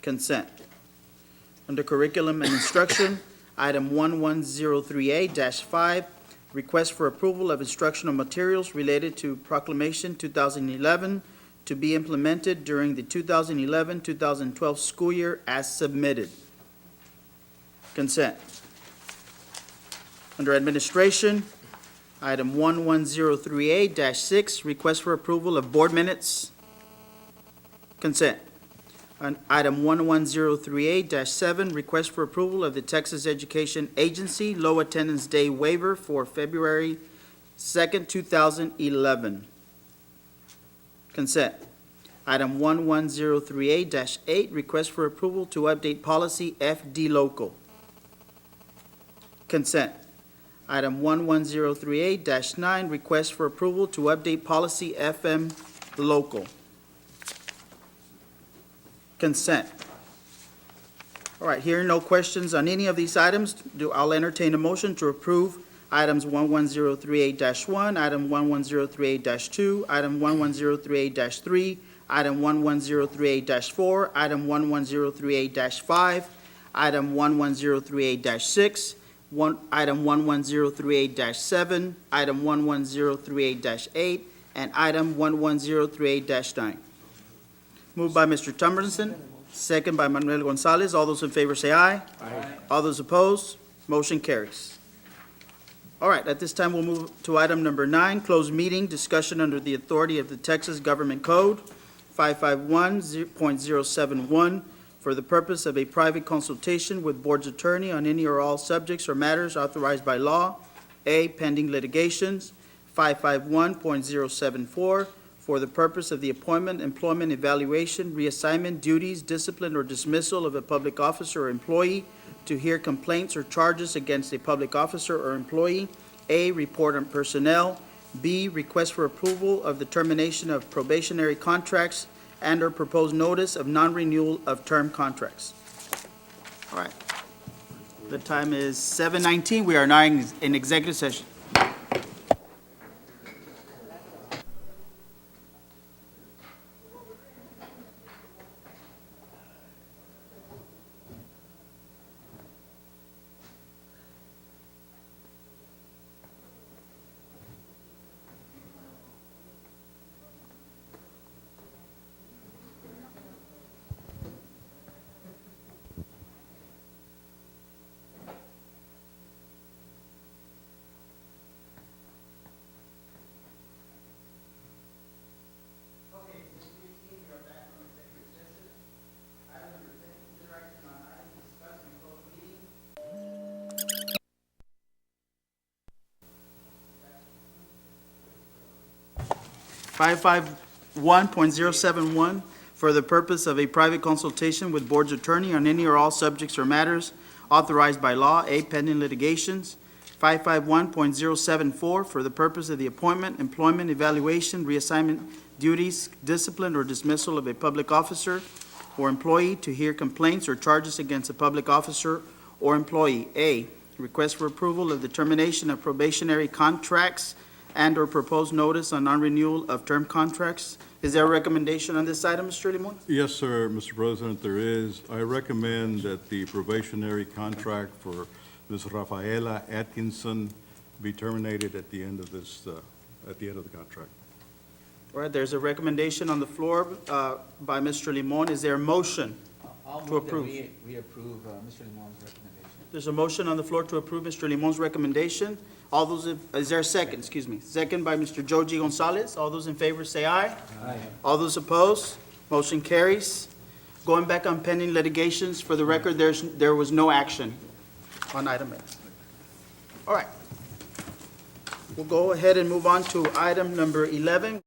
Consent. Under Curriculum and Instruction, item 11038-5, request for approval of instructional materials related to Proclamation 2011 to be implemented during the 2011-2012 school year as submitted. Consent. Under Administration, item 11038-6, request for approval of board minutes. Consent. On item 11038-7, request for approval of the Texas Education Agency Low Attendance Day waiver for February 2nd, 2011. Consent. Item 11038-8, request for approval to update policy FD local. Consent. Item 11038-9, request for approval to update policy FM local. Consent. All right, hearing no questions on any of these items, I'll entertain a motion to approve items 11038-1, item 11038-2, item 11038-3, item 11038-4, item 11038-5, item 11038-6, item 11038-7, item 11038-8, and item 11038-9. Moved by Mr. Tumberson, second by Manuel Gonzalez. All those in favor say aye. Aye. All those opposed, motion carries. All right, at this time, we'll move to item number 9, closed meeting, discussion under the authority of the Texas Government Code 551.071 for the purpose of a private consultation with board's attorney on any or all subjects or matters authorized by law, A, pending litigations, 551.074 for the purpose of the appointment, employment, evaluation, reassignment, duties, discipline, or dismissal of a public officer or employee, to hear complaints or charges against a public officer or employee, A, report on personnel, B, request for approval of the termination of probationary contracts and/or proposed notice of non-renewal of term contracts. All right. The time is 7:19. We are now in executive session. Okay, Ms. Christine, we are back from executive session. Item number 10, consideration on items discussed in closed meeting. 551.071 for the purpose of a private consultation with board's attorney on any or all subjects or matters authorized by law, A, pending litigations. 551.074 for the purpose of the appointment, employment, evaluation, reassignment, duties, discipline, or dismissal of a public officer or employee, to hear complaints or charges against a public officer or employee. A, request for approval of the termination of probationary contracts and/or proposed notice on non-renewal of term contracts. Is there a recommendation on this item, Mr. Limon? Yes, sir, Mr. President, there is. I recommend that the probationary contract for Ms. Rafaela Atkinson be terminated at the end of this, at the end of the contract. All right, there's a recommendation on the floor by Mr. Limon. Is there a motion? I'll To move that approve. we approve Mr. Limon's recommendation. There's a motion on the floor to approve Mr. Limon's recommendation. All those, is there a second? Excuse me. Second by Mr. Joe G. Gonzalez. All those in favor say aye. Aye. All those opposed, motion carries. Going back on pending litigations, for the record, there was no action on item A. All right. We'll go ahead and move on to item number 11.